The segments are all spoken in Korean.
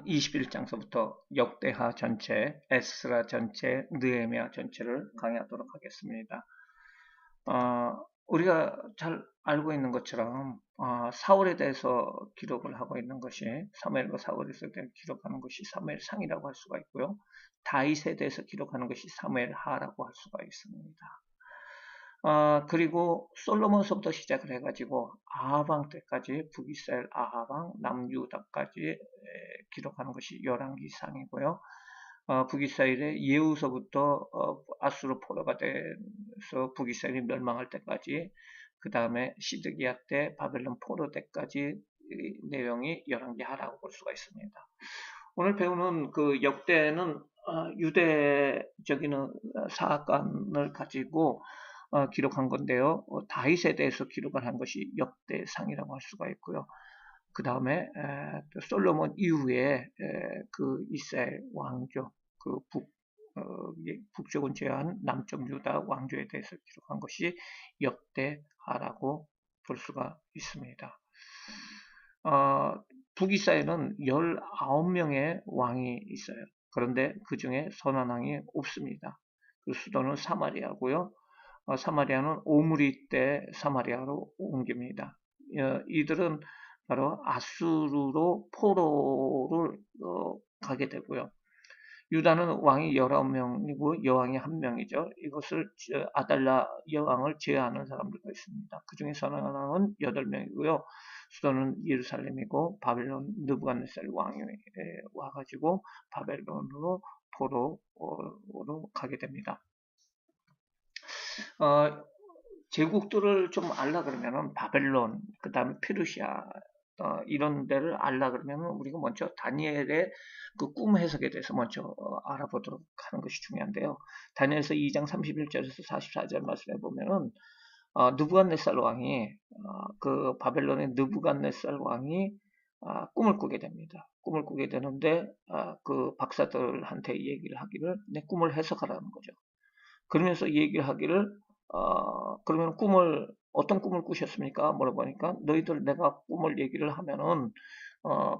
21장서부터 역대하 전체, 에스라 전체, 느헤미야 전체를 강의하도록 하겠습니다. 우리가 잘 알고 있는 것처럼 사울에 대해서 기록을 하고 있는 것이 사무엘과 사울에서 기록하는 것이 사무엘상이라고 할 수가 있고요. 다윗에 대해서 기록하는 것이 사무엘하라고 할 수가 있습니다. 그리고 솔로몬서부터 시작을 해가지고 아하방 때까지 북이스라엘 아하방 남유다까지 기록하는 것이 열왕기상이고요. 북이스라엘의 예후서부터 아수르 포로가 돼서 북이스라엘이 멸망할 때까지, 그 다음에 시드기야 때 바벨론 포로 때까지 내용이 열왕기하라고 볼 수가 있습니다. 오늘 배우는 그 역대는 유대적인 사건을 가지고 기록한 건데요. 다윗에 대해서 기록을 한 것이 역대상이라고 할 수가 있고요. 그 다음에 솔로몬 이후에 그 이스라엘 왕조, 그 북쪽은 제한 남쪽 유다 왕조에 대해서 기록한 것이 역대하라고 볼 수가 있습니다. 북이스라엘은 19명의 왕이 있어요. 그런데 그 중에 선한 왕이 없습니다. 그 수도는 사마리아고요. 사마리아는 오므리 때 사마리아로 옮깁니다. 이들은 바로 아수르로 포로를 가게 되고요. 유다는 왕이 19명이고 여왕이 1명이죠. 이것을 아달라 여왕을 제외하는 사람들도 있습니다. 그 중에 선한 왕은 8명이고요. 수도는 예루살렘이고 바벨론 느부갓네살 왕이 와가지고 바벨론으로 포로로 가게 됩니다. 제국들을 좀 알라 그러면은 바벨론, 그 다음에 페르시아, 이런 데를 알라 그러면은 우리가 먼저 다니엘의 그 꿈 해석에 대해서 먼저 알아보도록 하는 것이 중요한데요. 다니엘서 2장 31절에서 44절 말씀해 보면은 느부갓네살 왕이 그 바벨론의 느부갓네살 왕이 꿈을 꾸게 됩니다. 꿈을 꾸게 되는데 그 박사들한테 얘기를 하기를 내 꿈을 해석하라는 거죠. 그러면서 얘기를 하기를 그러면 어떤 꿈을 꾸셨습니까? 물어보니까 너희들 내가 꿈을 얘기를 하면은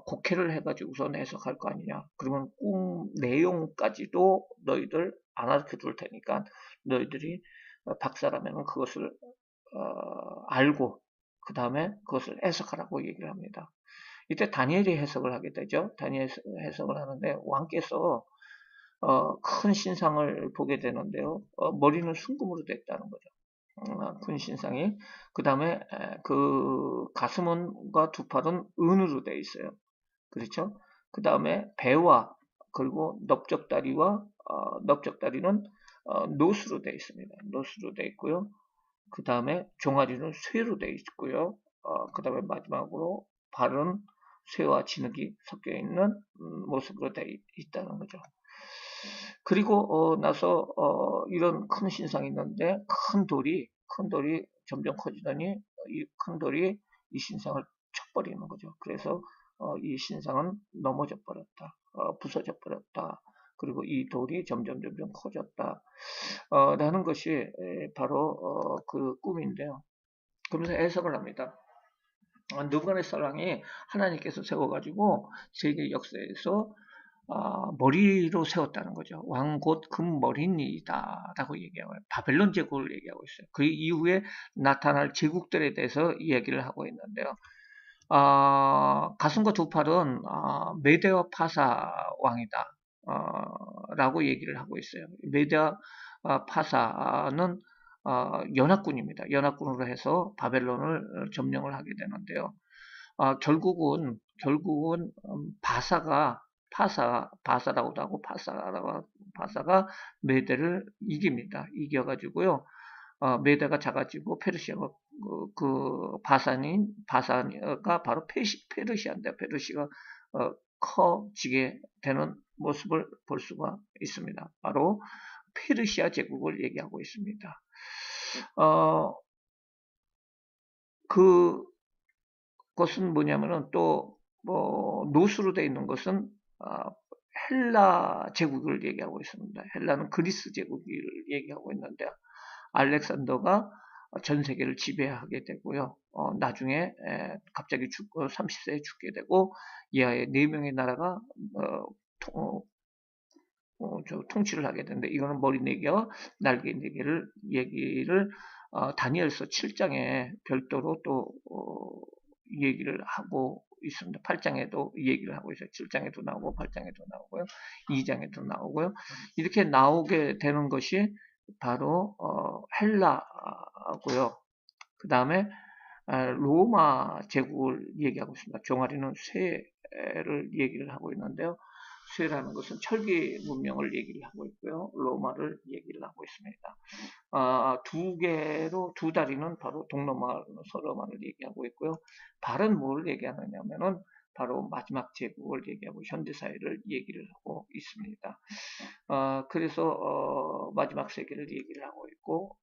곡해를 해가지고서 해석할 거 아니냐. 그러면 꿈 내용까지도 너희들 안 알려 줄 테니까 너희들이 박사라면 그것을 알고 그 다음에 그것을 해석하라고 얘기를 합니다. 이때 다니엘이 해석을 하게 되죠. 다니엘이 해석을 하는데 왕께서 큰 신상을 보게 되는데요. 머리는 순금으로 됐다는 거죠. 큰 신상이. 그 다음에 그 가슴과 두 팔은 은으로 되어 있어요. 그렇죠? 그 다음에 배와 그리고 넓적다리와 넓적다리는 노수로 되어 있습니다. 노수로 되어 있고요. 그 다음에 종아리는 쇠로 되어 있고요. 그 다음에 마지막으로 발은 쇠와 진흙이 섞여 있는 모습으로 되어 있다는 거죠. 그리고 나서 이런 큰 신상이 있는데 큰 돌이 점점 커지더니 이 큰 돌이 이 신상을 쳐버리는 거죠. 그래서 이 신상은 넘어져 버렸다, 부서져 버렸다. 그리고 이 돌이 점점 커졌다. 라는 것이 바로 그 꿈인데요. 그러면서 해석을 합니다. 느부갓네살 왕이 하나님께서 세워가지고 세계 역사에서 머리로 세웠다는 거죠. 왕 곧 금머리니이다 라고 얘기하고 바벨론 제국을 얘기하고 있어요. 그 이후에 나타날 제국들에 대해서 이야기를 하고 있는데요. 가슴과 두 팔은 메데와 파사 왕이다 라고 얘기를 하고 있어요. 메데와 파사는 연합군입니다. 연합군으로 해서 바벨론을 점령을 하게 되는데요. 결국은 바사라고도 하고 파사가 메대를 이깁니다. 이겨가지고요. 메대가 작아지고 페르시아가 바사가 바로 페르시아인데 페르시아가 커지게 되는 모습을 볼 수가 있습니다. 바로 페르시아 제국을 얘기하고 있습니다. 그것은 뭐냐면은 또 노수로 되어 있는 것은 헬라 제국을 얘기하고 있습니다. 헬라는 그리스 제국을 얘기하고 있는데 알렉산더가 전 세계를 지배하게 되고요. 나중에 갑자기 30세에 죽게 되고 이하의 4명의 나라가 통치를 하게 되는데, 이거는 머리 4개와 날개 4개를 얘기를 다니엘서 7장에 별도로 또 얘기를 하고 있습니다. 8장에도 얘기를 하고 있어요. 7장에도 나오고 8장에도 나오고요. 2장에도 나오고요. 이렇게 나오게 되는 것이 바로 헬라고요. 그 다음에 로마 제국을 얘기하고 있습니다. 종아리는 쇠를 얘기를 하고 있는데요. 쇠라는 것은 철기 문명을 얘기를 하고 있고요. 로마를 얘기를 하고 있습니다. 두 다리는 바로 동로마, 서로마를 얘기하고 있고요. 발은 뭘 얘기하느냐면은 바로 마지막 제국을 얘기하고 현대사회를 얘기를 하고 있습니다. 그래서 마지막 세계를 얘기를 하고 있고,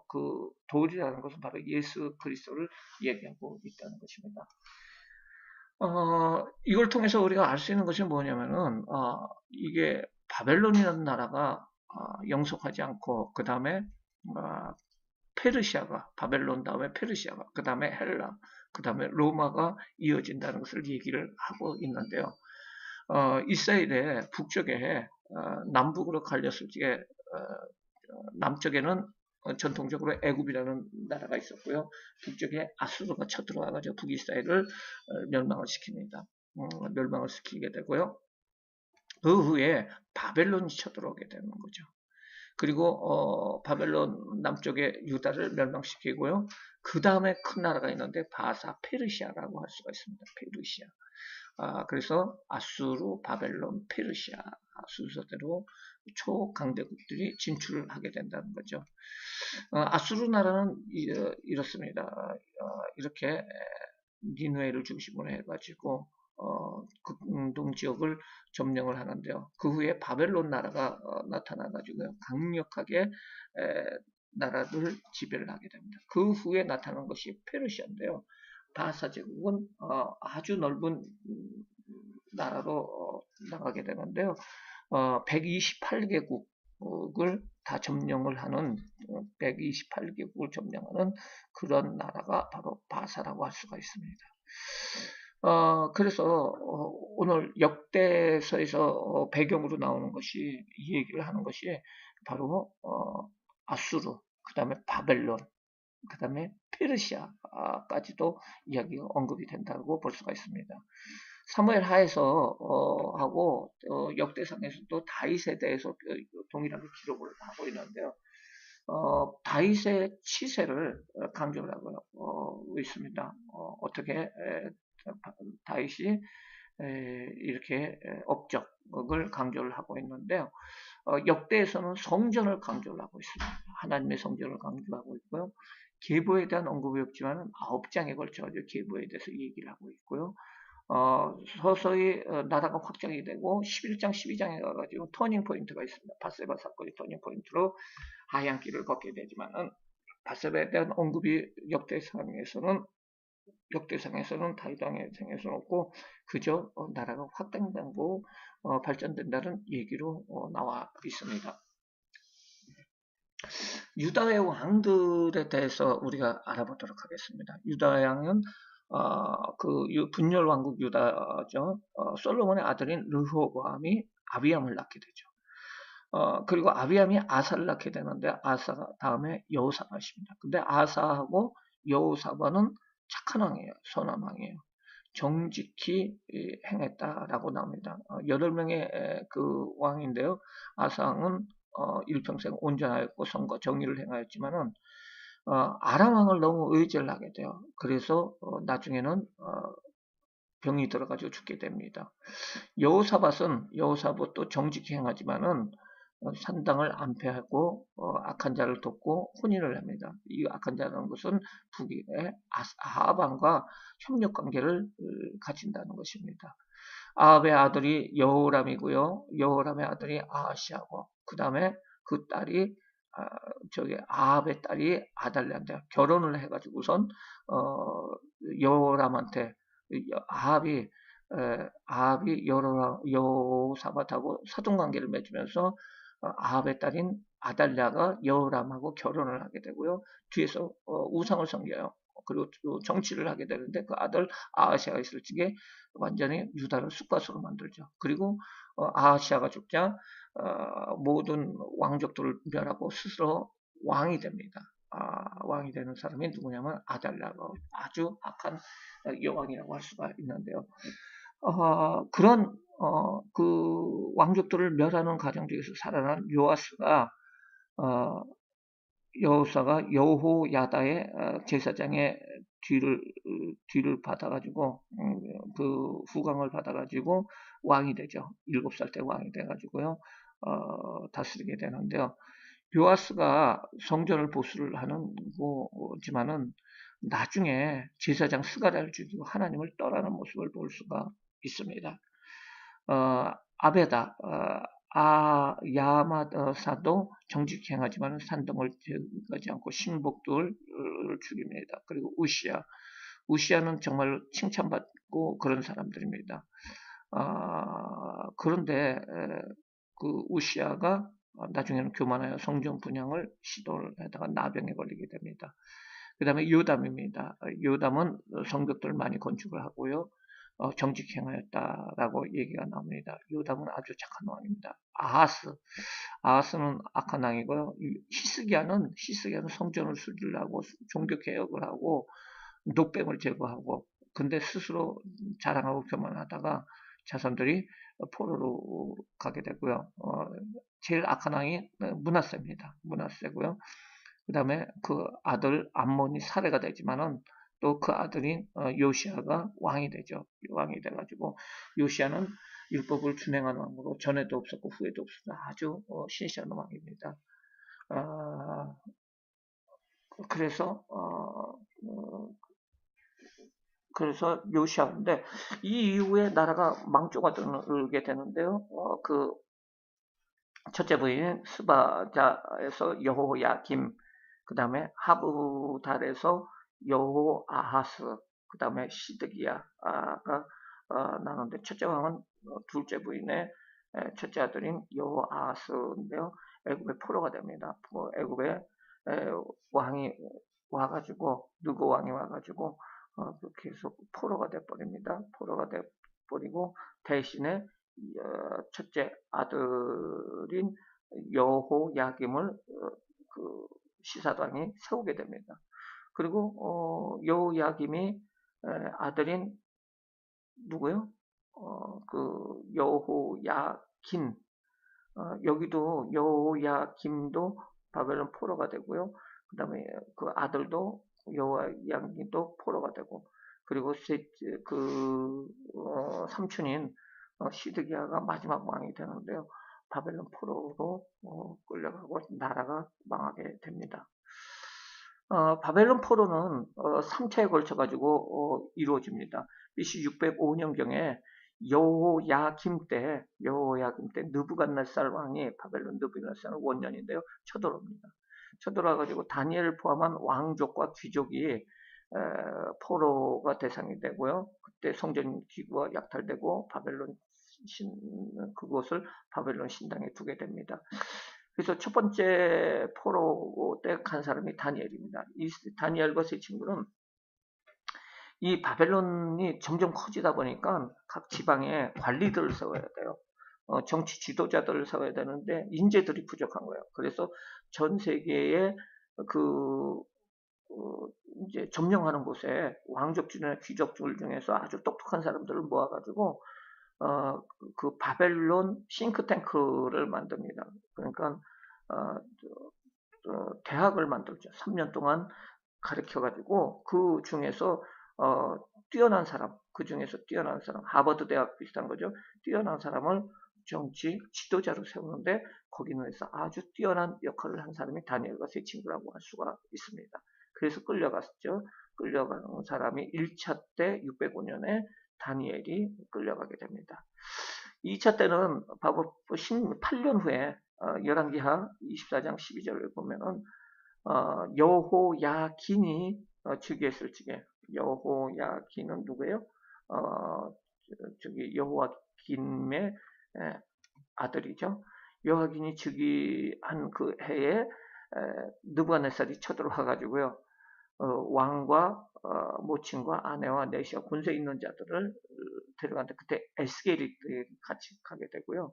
그 돌이라는 것은 바로 예수 그리스도를 얘기하고 있다는 것입니다. 이걸 통해서 우리가 알 수 있는 것이 뭐냐면은, 이게 바벨론이라는 나라가 영속하지 않고, 그 다음에 페르시아가, 바벨론 다음에 페르시아가, 그 다음에 헬라, 그 다음에 로마가 이어진다는 것을 얘기를 하고 있는데요. 이스라엘의 북쪽에 남북으로 갈렸을 적에 남쪽에는 전통적으로 애굽이라는 나라가 있었고요. 북쪽에 아수르가 쳐들어와가지고 북이스라엘을 멸망을 시킵니다. 멸망을 시키게 되고요. 그 후에 바벨론이 쳐들어오게 되는 거죠. 그리고 바벨론 남쪽에 유다를 멸망시키고요. 그 다음에 큰 나라가 있는데 바사 페르시아라고 할 수가 있습니다. 페르시아. 그래서 아수르, 바벨론, 페르시아 순서대로 초강대국들이 진출을 하게 된다는 거죠. 아수르 나라는 이렇습니다. 이렇게 니누에를 중심으로 해가지고 극동 지역을 점령을 하는데요. 그 후에 바벨론 나라가 나타나가지고 강력하게 나라를 지배를 하게 됩니다. 그 후에 나타난 것이 페르시아인데요. 바사 제국은 아주 넓은 나라로 나가게 되는데요. 128개국을 다 점령을 하는 128개국을 점령하는 그런 나라가 바로 바사라고 할 수가 있습니다. 그래서 오늘 역대서에서 배경으로 나오는 것이 이 얘기를 하는 것이 바로 아수르, 그 다음에 바벨론, 그 다음에 페르시아까지도 이야기가 언급이 된다고 볼 수가 있습니다. 사무엘 하에서 하고 역대상에서도 다윗에 대해서 동일하게 기록을 하고 있는데요. 다윗의 치세를 강조를 하고 있습니다. 어떻게 다윗이 이렇게 업적을 강조를 하고 있는데요. 역대에서는 성전을 강조를 하고 있습니다. 하나님의 성전을 강조하고 있고요. 계보에 대한 언급이 없지만 9장에 걸쳐 계보에 대해서 얘기를 하고 있고요. 서서히 나라가 확장이 되고 11장, 12장에 가가지고 터닝 포인트가 있습니다. 바세바 사건이 터닝 포인트로 하얀 길을 걷게 되지만은 바세바에 대한 언급이 역대상에서는 다윗 왕의 생에서는 없고 그저 나라가 확장되고 발전된다는 얘기로 나와 있습니다. 유다의 왕들에 대해서 우리가 알아보도록 하겠습니다. 유다 왕은 그 분열 왕국 유다죠. 솔로몬의 아들인 르호보암이 아비암을 낳게 되죠. 그리고 아비암이 아사를 낳게 되는데 아사가 다음에 여호사밧입니다. 근데 아사하고 여호사밧은 착한 왕이에요. 선한 왕이에요. 정직히 행했다라고 나옵니다. 8명의 그 왕인데요. 아사 왕은 일평생 온전하였고 선과 정의를 행하였지만은 아람 왕을 너무 의지를 하게 돼요. 그래서 나중에는 병이 들어가지고 죽게 됩니다. 여호사밧도 정직히 행하지만은 산당을 안패하고 악한 자를 돕고 혼인을 합니다. 이 악한 자라는 것은 북의 아합 왕과 협력 관계를 가진다는 것입니다. 아합의 아들이 여호람이고요. 여호람의 아들이 아하시아고 그 다음에 그 딸이 아합의 딸이 아달랴인데 결혼을 해가지고선 여호람한테 아합이 여호사밧하고 사돈관계를 맺으면서 아합의 딸인 아달랴가 여호람하고 결혼을 하게 되고요. 뒤에서 우상을 섬겨요. 그리고 또 정치를 하게 되는데 그 아들 아하시아가 있을 적에 완전히 유다를 쑥갓으로 만들죠. 그리고 아하시아가 죽자 모든 왕족들을 멸하고 스스로 왕이 됩니다. 왕이 되는 사람이 누구냐면 아달랴가 아주 악한 여왕이라고 할 수가 있는데요. 그런 그 왕족들을 멸하는 과정 중에서 살아난 어, 여호사가 여호야다의 제사장의 뒤를 받아가지고 그 후광을 받아가지고 왕이 되죠. 7살 때 왕이 돼가지고요. 다스리게 되는데요. 요아스가 성전을 보수를 하는 거지만은 나중에 제사장 스가랴를 죽이고 하나님을 떠나는 모습을 볼 수가 있습니다. 아베다, 야마사도 정직히 행하지만 산동을 제거하지 않고 신복들을 죽입니다. 그리고 우시아는 정말 칭찬받고 그런 사람들입니다. 그런데 그 우시아가 나중에는 교만하여 성전 분양을 시도를 하다가 나병에 걸리게 됩니다. 그 다음에 요담입니다. 요담은 성벽들을 많이 건축을 하고요. 정직히 행하였다라고 얘기가 나옵니다. 요담은 아주 착한 왕입니다. 아하스는 악한 왕이고요. 히스기야는 성전을 수리하고 종교 개혁을 하고 노뱀을 제거하고 근데 스스로 자랑하고 교만하다가 자손들이 포로로 가게 되고요. 제일 악한 왕이 므낫세입니다. 므낫세고요. 그 다음에 그 아들 암몬이 살해가 되지만은 또 그 아들인 요시아가 왕이 되죠. 왕이 돼가지고 요시아는 율법을 준행하는 왕으로 전에도 없었고 후에도 없었다. 아주 신실한 왕입니다. 그래서 요시아인데 이 이후에 나라가 망조가 들게 되는데요. 그 첫째 부인 스바자에서 여호야김, 그 다음에 하부달에서 여호아하스, 그 다음에 시드기야가 나오는데 첫째 왕은 둘째 부인의 첫째 아들인 여호아하스인데요. 애굽의 포로가 됩니다. 애굽의 왕이 와가지고 누구 왕이 와가지고 계속 포로가 돼버립니다. 포로가 돼버리고 대신에 첫째 아들인 여호야김을 그 시사단이 세우게 됩니다. 그리고 여호야김이 아들인 누구요? 그 여호야긴 여기도 여호야김도 바벨론 포로가 되고요. 그 다음에 그 아들도 여호야김도 포로가 되고 그리고 그 삼촌인 시드기야가 마지막 왕이 되는데요. 바벨론 포로로 끌려가고 나라가 망하게 됩니다. 바벨론 포로는 3차에 걸쳐 가지고 이루어집니다. BC 605년경에 여호야김 때 느부갓네살 왕이 바벨론 느부갓네살 원년인데요. 쳐들어옵니다. 쳐들어와 가지고 다니엘을 포함한 왕족과 귀족이 포로가 대상이 되고요. 그때 성전 기구가 약탈되고 그곳을 바벨론 신당에 두게 됩니다. 그래서 첫 번째 포로 때 간 사람이 다니엘입니다. 이 다니엘과 세 친구는 이 바벨론이 점점 커지다 보니까 각 지방에 관리들을 세워야 돼요. 정치 지도자들을 세워야 되는데 인재들이 부족한 거예요. 그래서 전 세계에 그 이제 점령하는 곳에 왕족들이나 귀족들 중에서 아주 똑똑한 사람들을 모아가지고 그 바벨론 싱크탱크를 만듭니다. 그러니까 대학을 만들죠. 3년 동안 가르쳐가지고 그 중에서 뛰어난 사람, 하버드 대학 비슷한 거죠. 뛰어난 사람을 정치 지도자로 세우는데 거기에서 아주 뛰어난 역할을 한 사람이 다니엘과 세 친구라고 할 수가 있습니다. 그래서 끌려갔죠. 끌려가는 사람이 1차 때 605년에 다니엘이 끌려가게 됩니다. 2차 때는 바로 8년 후에 열왕기하 24장 12절을 보면은 여호야긴이 즉위했을 적에 여호야긴은 누구예요? 저기 여호야김의 아들이죠. 여호야긴이 즉위한 그 해에 느부갓네살이 쳐들어와 가지고요. 왕과 모친과 아내와 넷이와 군세 있는 자들을 데려갔는데 그때 에스겔이 같이 가게 되고요.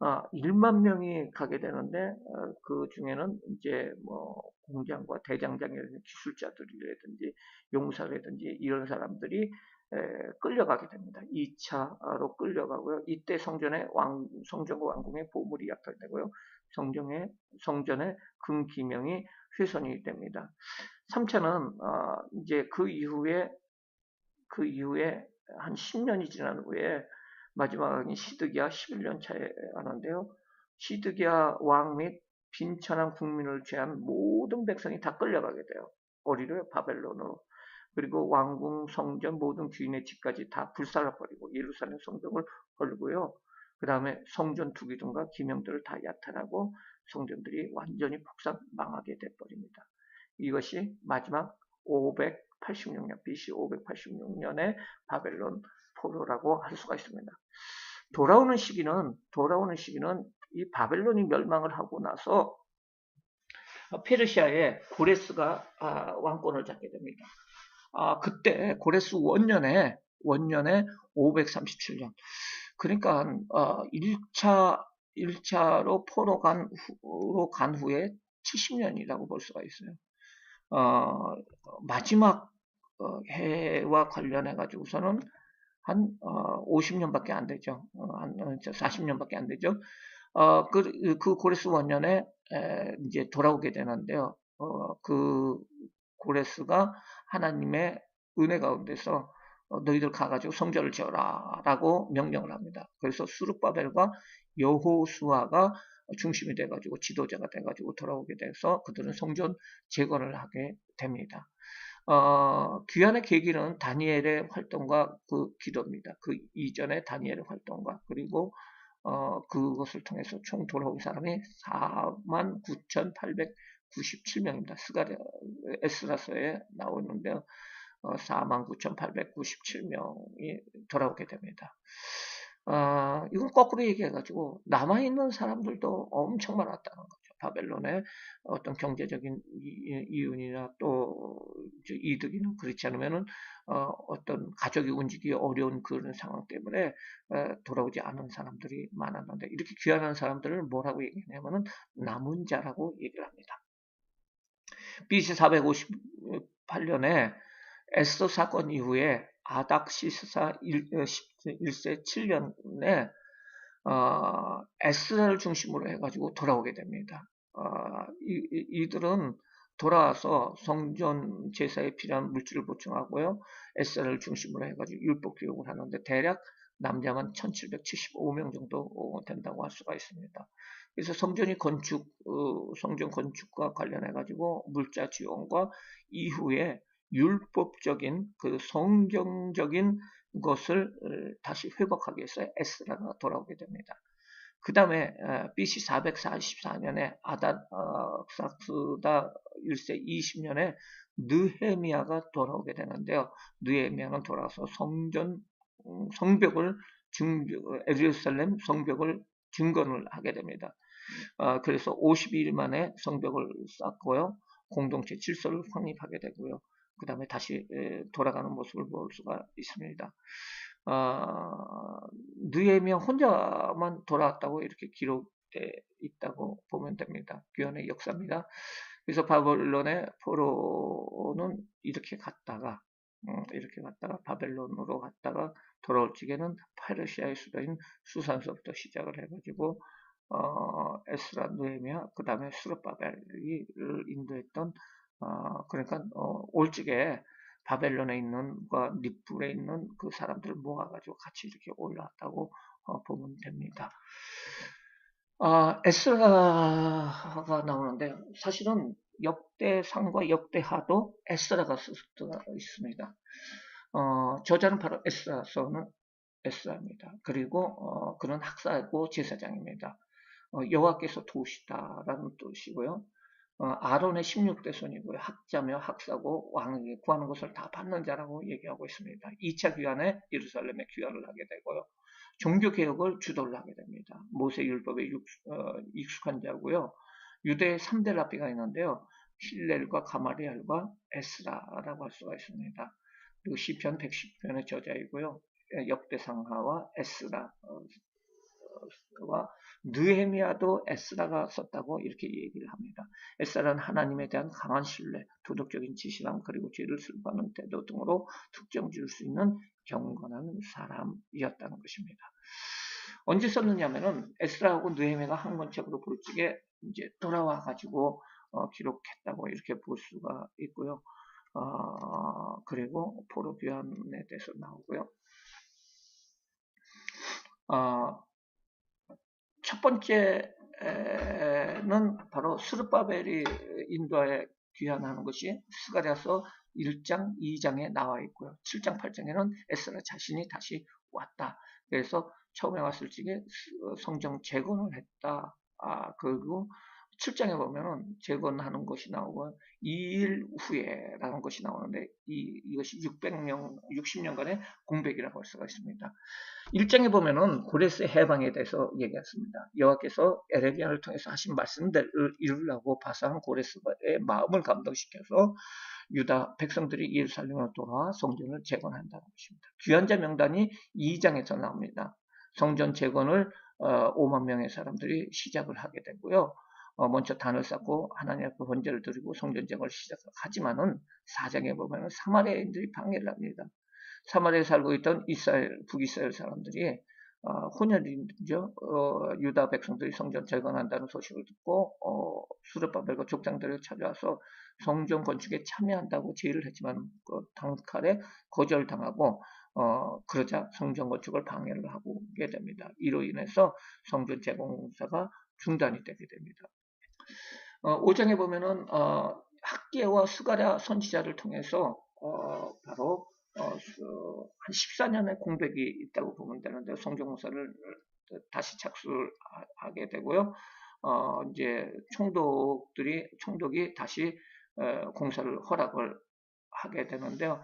1만 명이 가게 되는데 그 중에는 이제 뭐 공장과 대장장이라든지 기술자들이라든지 용사라든지 이런 사람들이 끌려가게 됩니다. 2차로 끌려가고요. 이때 성전과 왕궁의 보물이 약탈되고요. 성전의 금기명이 훼손이 됩니다. 3차는 이제 그 이후에 한 10년이 지난 후에 마지막인 시드기야 11년 차에 하는데요. 시드기야 왕 및 빈천한 국민을 제한 모든 백성이 다 끌려가게 돼요. 어디로? 바벨론으로. 그리고 왕궁, 성전, 모든 귀인의 집까지 다 불살라버리고 예루살렘 성벽을 헐고요. 그 다음에 성전 투기둥과 기명들을 다 야탈하고 성전들이 완전히 폭삭 망하게 돼버립니다. 이것이 마지막 586년, BC 586년의 바벨론 포로라고 할 수가 있습니다. 돌아오는 시기는 이 바벨론이 멸망을 하고 나서 페르시아의 고레스가 왕권을 잡게 됩니다. 그때 고레스 원년에 537년. 그러니까 1차로 포로 간 후에 70년이라고 볼 수가 있어요. 마지막 해와 관련해 가지고서는 한 50년밖에 안 되죠. 한 40년밖에 안 되죠. 그 고레스 원년에 이제 돌아오게 되는데요. 그 고레스가 하나님의 은혜 가운데서 너희들 가가지고 성전을 지어라라고 명령을 합니다. 그래서 수르바벨과 여호수아가 중심이 돼가지고 지도자가 돼가지고 돌아오게 돼서 그들은 성전 재건을 하게 됩니다. 귀환의 계기는 다니엘의 활동과 그 기도입니다. 그 이전에 다니엘의 활동과 그리고 그것을 통해서 총 돌아온 사람이 49,897명입니다. 에스라서에 나오는데요. 49,897명이 돌아오게 됩니다. 이건 거꾸로 얘기해가지고 남아있는 사람들도 엄청 많았다는 거죠. 바벨론의 어떤 경제적인 이윤이나 또 이득이나 그렇지 않으면은 어떤 가족이 움직이기 어려운 그런 상황 때문에 돌아오지 않은 사람들이 많았는데 이렇게 귀환한 사람들을 뭐라고 얘기하냐면은 남은 자라고 얘기를 합니다. BC 458년에 에스더 사건 이후에 아닥시스사 1세 7년에 에스라를 중심으로 해가지고 돌아오게 됩니다. 이들은 돌아와서 성전 제사에 필요한 물질을 보충하고요. 에스라를 중심으로 해가지고 율법 교육을 하는데 대략 남자만 1775명 정도 된다고 할 수가 있습니다. 그래서 성전 건축과 관련해가지고 물자 지원과 이후에 율법적인 그 성경적인 것을 다시 회복하기 위해서 에스라가 돌아오게 됩니다. 그 다음에 BC 444년에 아닥사스다 1세 20년에 느헤미야가 돌아오게 되는데요. 느헤미야는 돌아와서 예루살렘 성벽을 증건을 하게 됩니다. 그래서 52일 만에 성벽을 쌓고요. 공동체 질서를 확립하게 되고요. 그 다음에 다시 돌아가는 모습을 볼 수가 있습니다. 느헤미야 혼자만 돌아왔다고 이렇게 기록되어 있다고 보면 됩니다. 귀환의 역사입니다. 그래서 바벨론의 포로는 이렇게 갔다가 바벨론으로 갔다가 돌아올 적에는 페르시아의 수도인 수산서부터 시작을 해가지고 에스라, 느헤미야, 그 다음에 스룹바벨을 인도했던 그러니까 올 적에 바벨론에 있는 닛불에 있는 그 사람들을 모아가지고 같이 이렇게 올라왔다고 보면 됩니다. 에스라가 나오는데 사실은 역대상과 역대하도 에스라가 수가 있습니다. 저자는 바로 에스라입니다. 그리고 그는 학사고 제사장입니다. 여호와께서 도우시다라는 뜻이고요. 아론의 16대 손이고요. 학자며 학사고 왕에게 구하는 것을 다 받는 자라고 얘기하고 있습니다. 2차 귀환에 예루살렘에 귀환을 하게 되고요. 종교개혁을 주도를 하게 됩니다. 모세율법에 익숙한 자고요. 유대의 3대 랍비가 있는데요. 힐렐과 가마리엘과 에스라라고 할 수가 있습니다. 그리고 시편 110편의 저자이고요. 역대상하와 에스라와 느헤미야도 에스라가 썼다고 이렇게 얘기를 합니다. 에스라는 하나님에 대한 강한 신뢰, 도덕적인 지실함, 그리고 죄를 슬퍼하는 태도 등으로 특정 지을 수 있는 경건한 사람이었다는 것입니다. 언제 썼느냐면은 에스라하고 느헤미야가 한 권책으로 볼적에 이제 돌아와 가지고 기록했다고 이렇게 볼 수가 있고요. 그리고 포로 귀환에 대해서 나오고요. 첫 번째는 바로 스룹바벨이 인도에 귀환하는 것이 스가랴서 1장, 2장에 나와 있고요. 7장, 8장에는 에스라 자신이 다시 왔다. 그래서 처음에 왔을 적에 성정 재건을 했다. 그리고 7장에 보면은 재건하는 것이 나오고 2일 후에라는 것이 나오는데 이것이 60년간의 공백이라고 할 수가 있습니다. 1장에 보면은 고레스의 해방에 대해서 얘기했습니다. 여호와께서 에레미야를 통해서 하신 말씀들을 이루려고 바사한 고레스의 마음을 감동시켜서 유다 백성들이 예루살렘으로 돌아와 성전을 재건한다는 것입니다. 귀환자 명단이 2장에서 나옵니다. 성전 재건을 5만 명의 사람들이 시작을 하게 되고요. 먼저 단을 쌓고 하나님 앞에 번제를 드리고 성전 재건을 시작하지만은 4장에 보면 사마리아인들이 방해를 합니다. 사마리아에 살고 있던 북이스라엘 사람들이 혼혈이죠. 유다 백성들이 성전 재건한다는 소식을 듣고 수르바벨과 족장들을 찾아와서 성전 건축에 참여한다고 제의를 했지만 단칼에 거절당하고 그러자 성전 건축을 방해를 하게 됩니다. 이로 인해서 성전 재건 공사가 중단이 되게 됩니다. 5장에 보면은 학개와 스가랴 선지자를 통해서 바로 한 14년의 공백이 있다고 보면 되는데 성전 공사를 다시 착수를 하게 되고요. 이제 총독이 다시 공사를 허락을 하게 되는데요.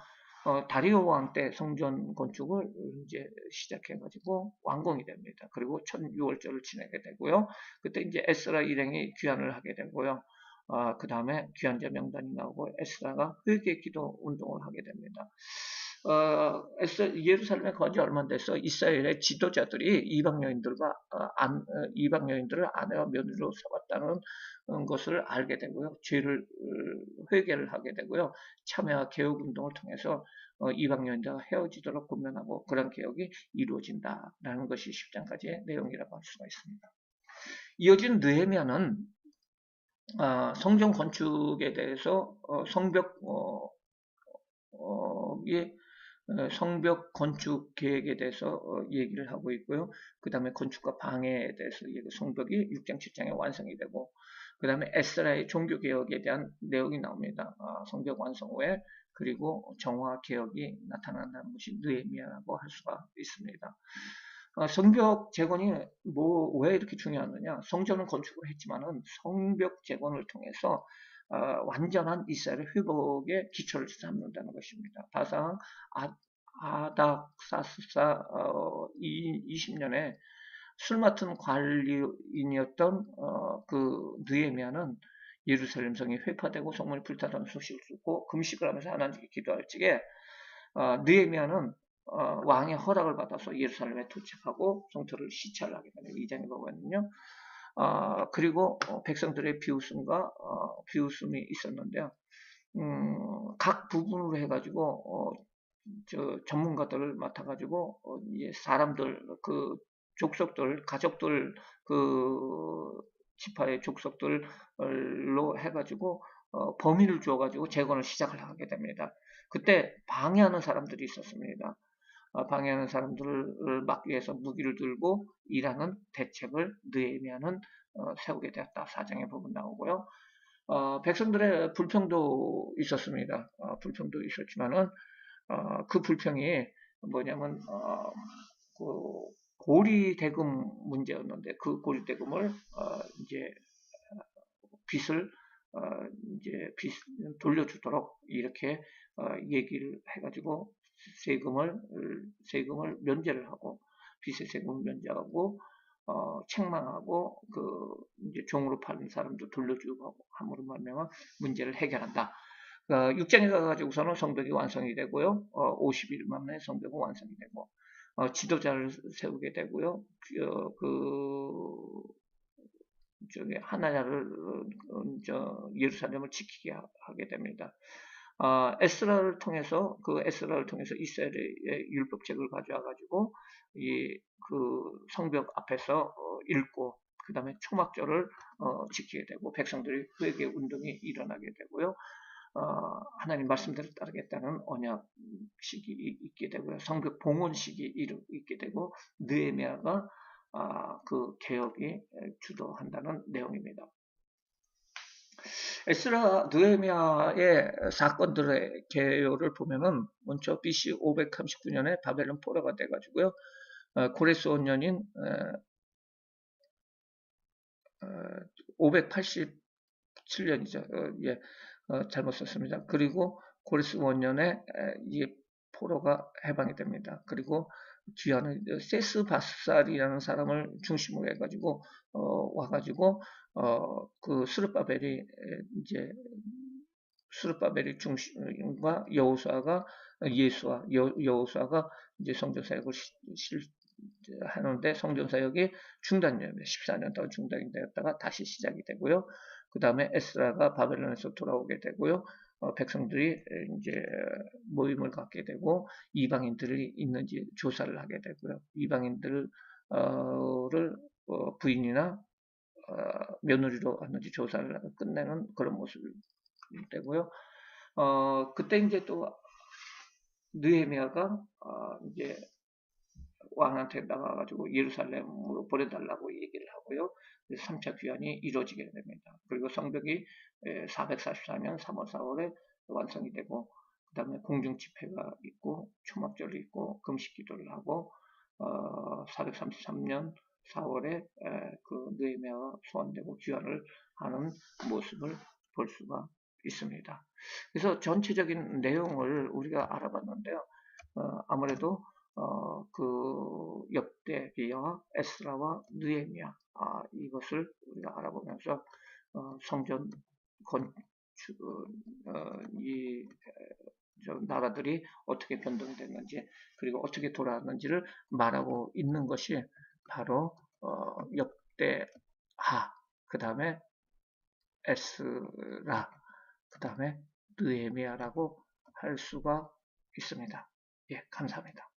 다리오 왕 때 성전 건축을 이제 시작해가지고 완공이 됩니다. 그리고 첫 6월절을 지내게 되고요. 그때 이제 에스라 일행이 귀환을 하게 되고요. 그 다음에 귀환자 명단이 나오고 에스라가 회개 기도 운동을 하게 됩니다. 예루살렘에 거지 얼마 안 돼서 이스라엘의 지도자들이 이방 여인들을 아내와 며느리로 삼았다는 것을 알게 되고요. 죄를 회개를 하게 되고요. 참회와 개혁 운동을 통해서 이방 여인들과 헤어지도록 권면하고 그런 개혁이 이루어진다라는 것이 10장까지의 내용이라고 할 수가 있습니다. 이어진 느헤미야는 성전 건축에 대해서 성벽 건축 계획에 대해서 얘기를 하고 있고요. 그 다음에 건축과 방해에 대해서 성벽이 6장, 7장에 완성이 되고 그 다음에 에스라의 종교개혁에 대한 내용이 나옵니다. 성벽 완성 후에 그리고 정화 개혁이 나타난다는 것이 느헤미야라고 할 수가 있습니다. 성벽 재건이 왜 이렇게 중요하느냐? 성전은 건축을 했지만은 성벽 재건을 통해서 완전한 이스라엘 회복의 기초를 삼는다는 것입니다. 바상 아닥사스사 20년에 술 맡은 관리인이었던 그 느헤미야는 예루살렘 성이 회파되고 성문이 불타는 소식을 듣고 금식을 하면서 하나님께 기도할 적에 느헤미야는 왕의 허락을 받아서 예루살렘에 도착하고 성터를 시찰을 하게 되는 2장에 보면요. 그리고 백성들의 비웃음이 있었는데요. 각 부분으로 해가지고 전문가들을 맡아가지고 이제 사람들 그 족속들 가족들 그 지파의 족속들로 해가지고 범위를 주어가지고 재건을 시작을 하게 됩니다. 그때 방해하는 사람들이 있었습니다. 방해하는 사람들을 막기 위해서 무기를 들고 일하는 대책을 느헤미야는 세우게 되었다. 4장에 보면 나오고요. 백성들의 불평도 있었습니다. 불평도 있었지만은 그 불평이 뭐냐면 그 고리 대금 문제였는데 그 고리 대금을 이제 빚을 빚 돌려주도록 이렇게 얘기를 해가지고 세금을 면제를 하고 빚의 세금을 면제하고 책망하고 이제 종으로 파는 사람도 돌려주고 함으로 말미암아 문제를 해결한다. 6장에 가가지고서는 성벽이 완성이 되고요. 50일 만에 성벽은 완성이 되고 지도자를 세우게 되고요. 저기 하나냐를 예루살렘을 지키게 하게 됩니다. 에스라를 통해서 이스라엘의 율법책을 가져와 가지고 그 성벽 앞에서 읽고 그 다음에 초막절을 지키게 되고 백성들이 회개 운동이 일어나게 되고요. 하나님 말씀대로 따르겠다는 언약식이 있게 되고요. 성벽 봉헌식이 있게 되고 느헤미야가 그 개혁이 주도한다는 내용입니다. 에스라 느헤미야의 사건들의 개요를 보면은 먼저 BC 539년에 바벨론 포로가 돼가지고요. 고레스 원년인 587년이죠. 잘못 썼습니다. 그리고 고레스 원년에 이 포로가 해방이 됩니다. 그리고 뒤에는 세스바살이라는 사람을 중심으로 해가지고 와가지고 그 스룹바벨이 중심과 여호수아가 이제 성전 사역을 하는데 성전 사역이 중단됩니다. 14년 동안 중단이 되었다가 다시 시작이 되고요. 그 다음에 에스라가 바벨론에서 돌아오게 되고요. 백성들이 이제 모임을 갖게 되고 이방인들이 있는지 조사를 하게 되고요. 이방인들을 부인이나 며느리로 왔는지 조사를 하고 끝내는 그런 모습이 되고요. 그때 이제 또 느헤미야가 이제 왕한테 나가가지고 예루살렘으로 보내달라고 얘기를 하고요. 3차 귀환이 이루어지게 됩니다. 그리고 성벽이 444년 3월 4월에 완성이 되고 그 다음에 공중 집회가 있고 초막절이 있고 금식 기도를 하고 433년 4월에 그 느헤미야가 소환되고 귀환을 하는 모습을 볼 수가 있습니다. 그래서 전체적인 내용을 우리가 알아봤는데요. 아무래도 그 역대기와 에스라와 느헤미야 이것을 우리가 알아보면서 성전 건축 이 나라들이 어떻게 변동됐는지 그리고 어떻게 돌아왔는지를 말하고 있는 것이 바로 역대하 그 다음에 에스라 그 다음에 느헤미야라고 할 수가 있습니다. 예, 감사합니다.